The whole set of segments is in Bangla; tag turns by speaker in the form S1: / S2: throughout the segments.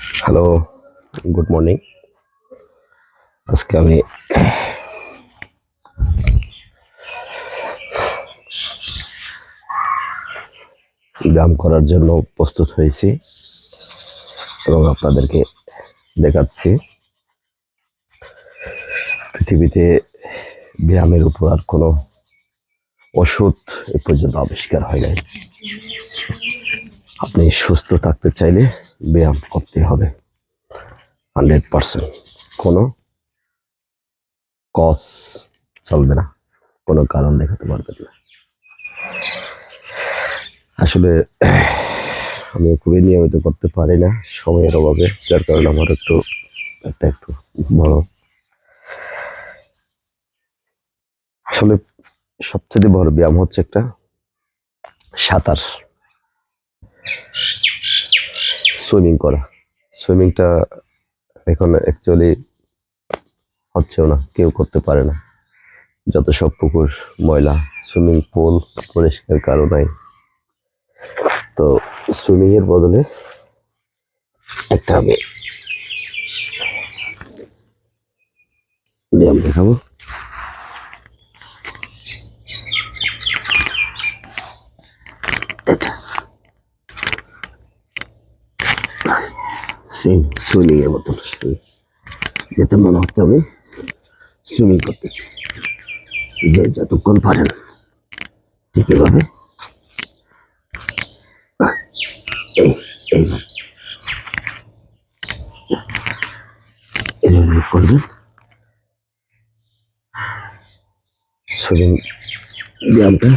S1: Hello, good morning. আজকে আমি ব্যায়াম করার জন্য প্রস্তুত হয়েছি এবং আপনাদেরকে দেখাচ্ছি। পৃথিবীতে ব্যায়ামের উপর আর কোনো ওষুধ এ পর্যন্ত আবিষ্কার হয় নাই। আপনি সুস্থ থাকতে চাইলে ব্যায়াম করতে হবে 100%। কোনো কজ চলবে না, কোনো কারণ দেখাতে পারবেন না। আসলে আমি খুবই নিয়মিত করতে পারি না সময়ের অভাবে, যার কারণে আমার একটু বড়। আসলে সবচেয়ে বড় ব্যায়াম হচ্ছে একটা সাঁতার, সুইমিং করা। সুইমিংটা এখন অ্যাকচুয়ালি হচ্ছেও না, কেউ করতে পারে না। যত সব পুকুর ময়লা, সুইমিং পুল পরিষ্কার কারো নাই। তো সুইমিং এর বদলে একটা আমি ব্যায়াম দেখাবো। এটা সেম সুইমিং এর মতন, যেতে মনে হচ্ছে আমি সুইমিং করতেছি। যে যতক্ষণ পারেন ঠিক এভাবে এই এইভাবে এইভাবে করবেন। সুইমিং ব্যায়ামটা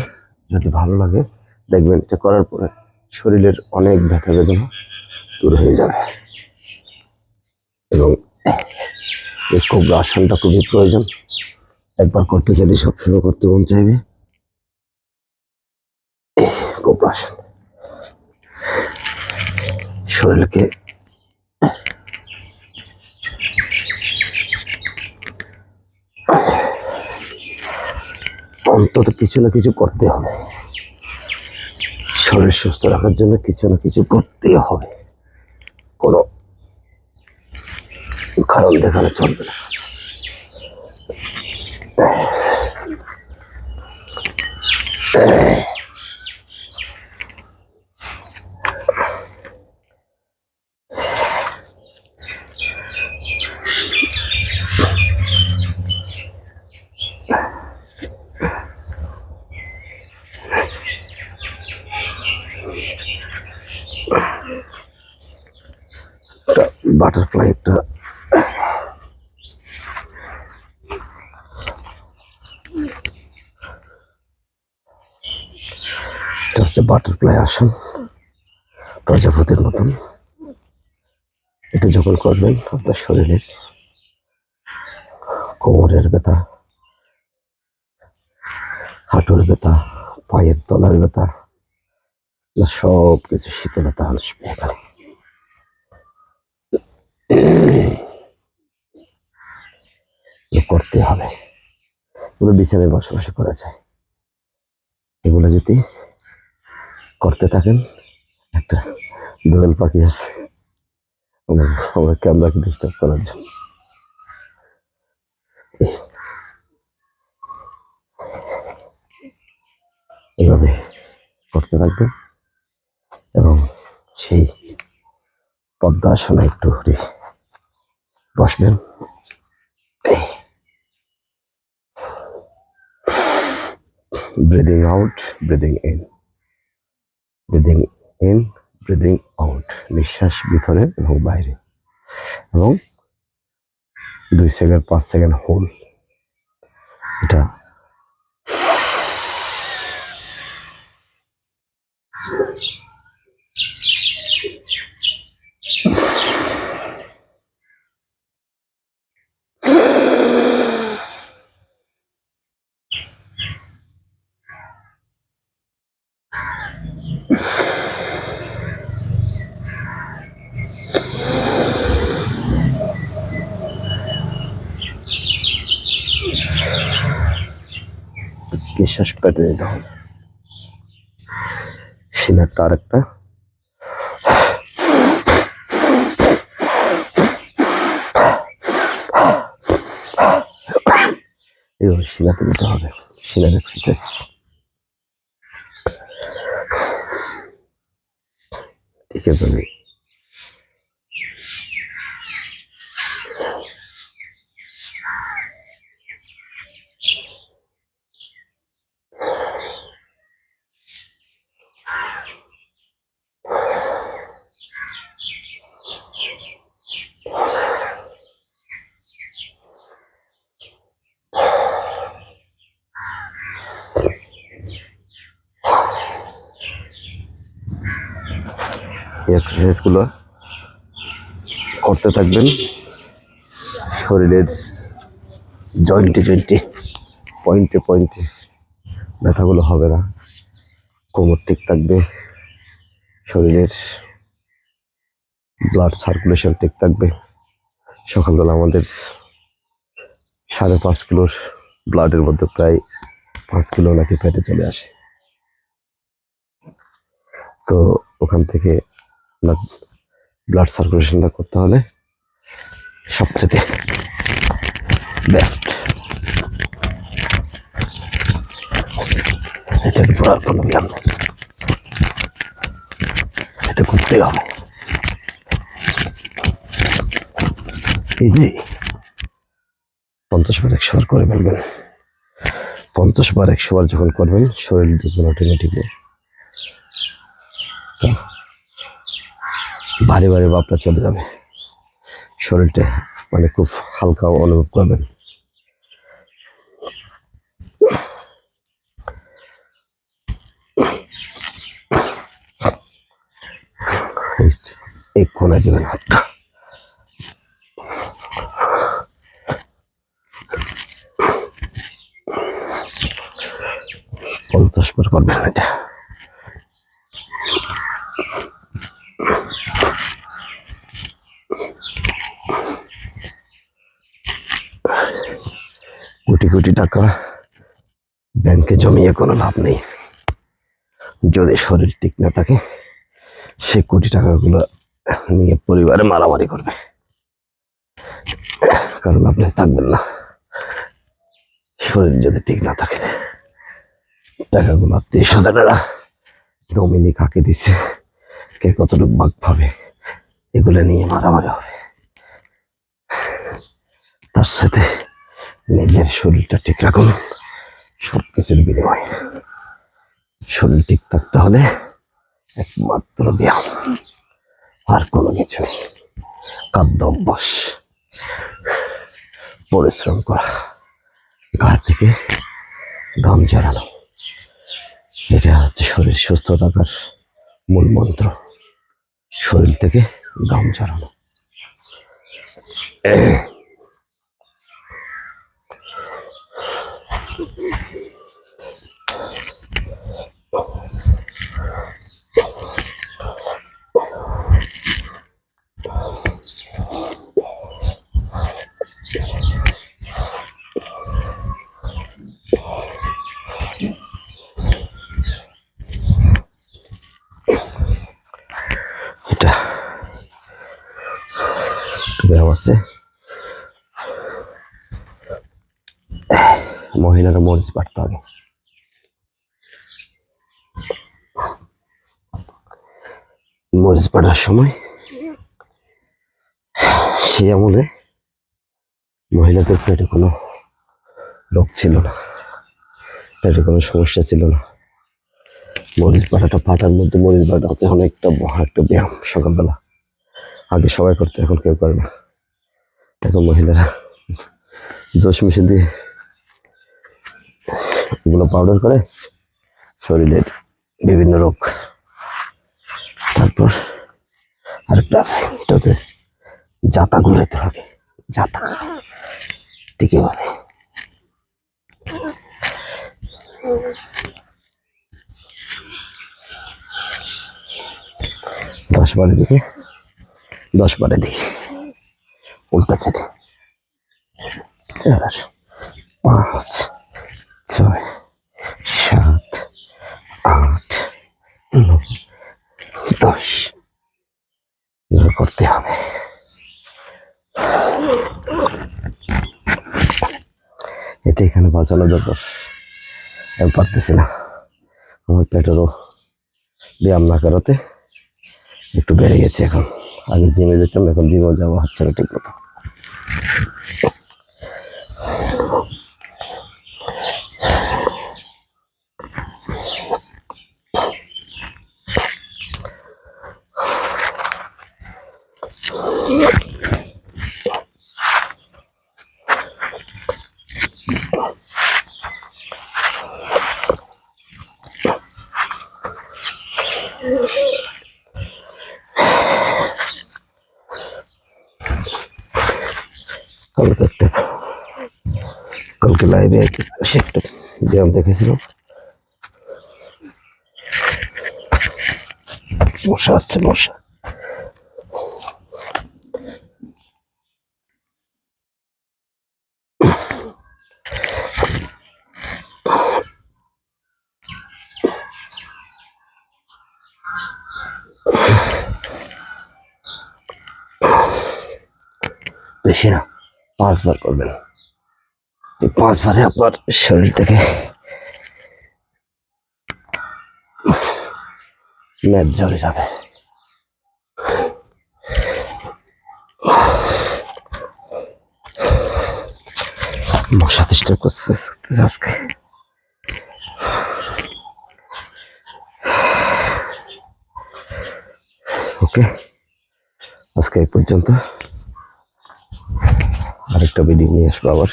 S1: যদি ভালো লাগে, দেখবেন এটা করার পরে শরীরের অনেক ব্যথা বেদনা দূর হয়ে যাবে। এবং এই কোবরা আসনটা খুবই প্রয়োজন। একবার করতে চাইলে সবসময় করতে মন চাইবে। কোবরা আসন শরীরকে অন্তত কিছু না কিছু করতে হবে। শরীর সুস্থ রাখার জন্য কিছু না কিছু করতেই হবে, কোনো কারণ দেখানো চলবে না। বাটারফ্লাই একটা এটা হচ্ছে বাটারফ্লাই আসন, প্রজাপতির মতন। এটা যখন করবেন আপনার শরীরের কোমরের ব্যথা, হাঁটুর ব্যথা, পায়ের তলার ব্যথা, সব কিছু শীতলতা আসবে এখানে। করতে হবে, এগুলো বিছানায় বসে বসে করা যায়। এগুলো যদি করতে থাকেন, একটা দোয়েল পাখি আছে আমার ক্যামেরাকে ডিস্টার্ব করার জন্য, এভাবে করতে থাকবেন এবং সেই পদ্মাসনে একটু বসবেন। Breathing out, breathing in, breathing in, breathing out. নিঃশ্বাস ভিতরে এবং বাইরে, এবং 2 সেকেন্ড 5 সেকেন্ড হোল্ড। এটা নিঃশ্বাস পেটে নিতে হবে। সিনারটা আরেকটা এইভাবে সিনাতে দিতে হবে, সিনার এক্সারসাইজ। ঠিক আছে, এই এক্সারসাইজগুলো করতে থাকবেন, শরীরের জয়েন্টে জয়েন্টে, পয়েন্টে পয়েন্টে ব্যথাগুলো হবে না, কোমর ঠিক থাকবে, শরীরের ব্লাড সার্কুলেশন ঠিক থাকবে। সকালবেলা আমাদের 5.5 কিলোর ব্লাডের মধ্যে প্রায় 5 কিলো নাকি ফেটে চলে আসে। তো ওখান থেকে ব্লাড সার্কুলেশনটা করতে হলে সবচেয়ে বেস্ট এটার উপর আর কোনো ব্যায়াম নেই, এটা করতেই হবে। ইজি 50 বার 100 বার করে ফেলবেন। 50 বার 100 বার যখন করবেন, শরীর দেখবেন অটোমেটিকলি ভারী ভারী ভাবটা চলে যাবে, শরীরটা মানে খুব হালকা অনুভব করবেন। এই কোনায় দিবেন হাতটা, 50 বার করবেন এটা। কোটি কোটি টাকা ব্যাংকে জমিয়ে কোনো লাভ নেই, যদি শরীর ঠিক না থাকে সে কোটি টাকাগুলো নিয়ে পরিবারে মারামারি করবে, কারণ আপনি থাকবেন না। শরীর যদি ঠিক না থাকে, টাকাগুলো আত্মীয় স্বজনেরা নমিনি কাকে দিচ্ছে, কে কতটুকু ভাগ পাবে, এগুলো নিয়ে মারামারি হবে। তার সাথে নিজের শরীরটা ঠিক রাখুন, সবকিছুর বিনিময়। শরীর ঠিক থাকতে হলে একমাত্র ব্যায়াম, আর কোনো কিছু নেই। খাদ্য অভ্যাস, পরিশ্রম করা, গা থেকে ঘাম ঝরানো, এটা হচ্ছে শরীর সুস্থ থাকার মূল মন্ত্র। শরীর থেকে ঘাম ঝরানো। এটা ব্যায়াম আছে, মহিলারা মরিচ বাটতে হবে। মরিচ বাটার সময় সে আমলে মহিলাদের পেটে কোনো রোগ ছিল না, পেটে কোনো সমস্যা ছিল না। মরিচ বাটাটা পাটার মধ্যে মরিচ বাটা হচ্ছে অনেকটা একটা ব্যায়াম। সকালবেলা আগে সবাই করতো, এখন কেউ করে না। এখন মহিলারা জোশ মেশিন দিয়ে এগুলো পাউডার করে শরীরের বিভিন্ন রোগ। তারপর আরেকটা আছে, এটা হচ্ছে জাতা ঘুরাইতে হবে, জাতা ঠিক বলে। 10 বারের দিকে 10 বারের দিকে উল্টা সাইডে 4 5 6 7 8 9 10 করতে হবে। এটা এখানে বাঁচানো দরকার। আমি পারতেছি না, আমার পেটেরও ব্যায়াম না করাতে একটু বেড়ে গেছে এখন। আগে জিমে যেতাম, এখন জিমে যাওয়া হচ্ছে না ঠিক মতো। কালকে একটা কালকে লাইভে সে একটা ব্যায়াম দেখেছিলাম, মশা আসছে মশা। বেশি না, 5 বার করবেন। এই 5 বারে আপনার শরীর থেকে মেদ ঝরে যাবে। মশা চেষ্টা করছে আজকে। ওকে, আজকে এই পর্যন্ত। আরেকটা ভিডিও নিয়ে আসবো আবার।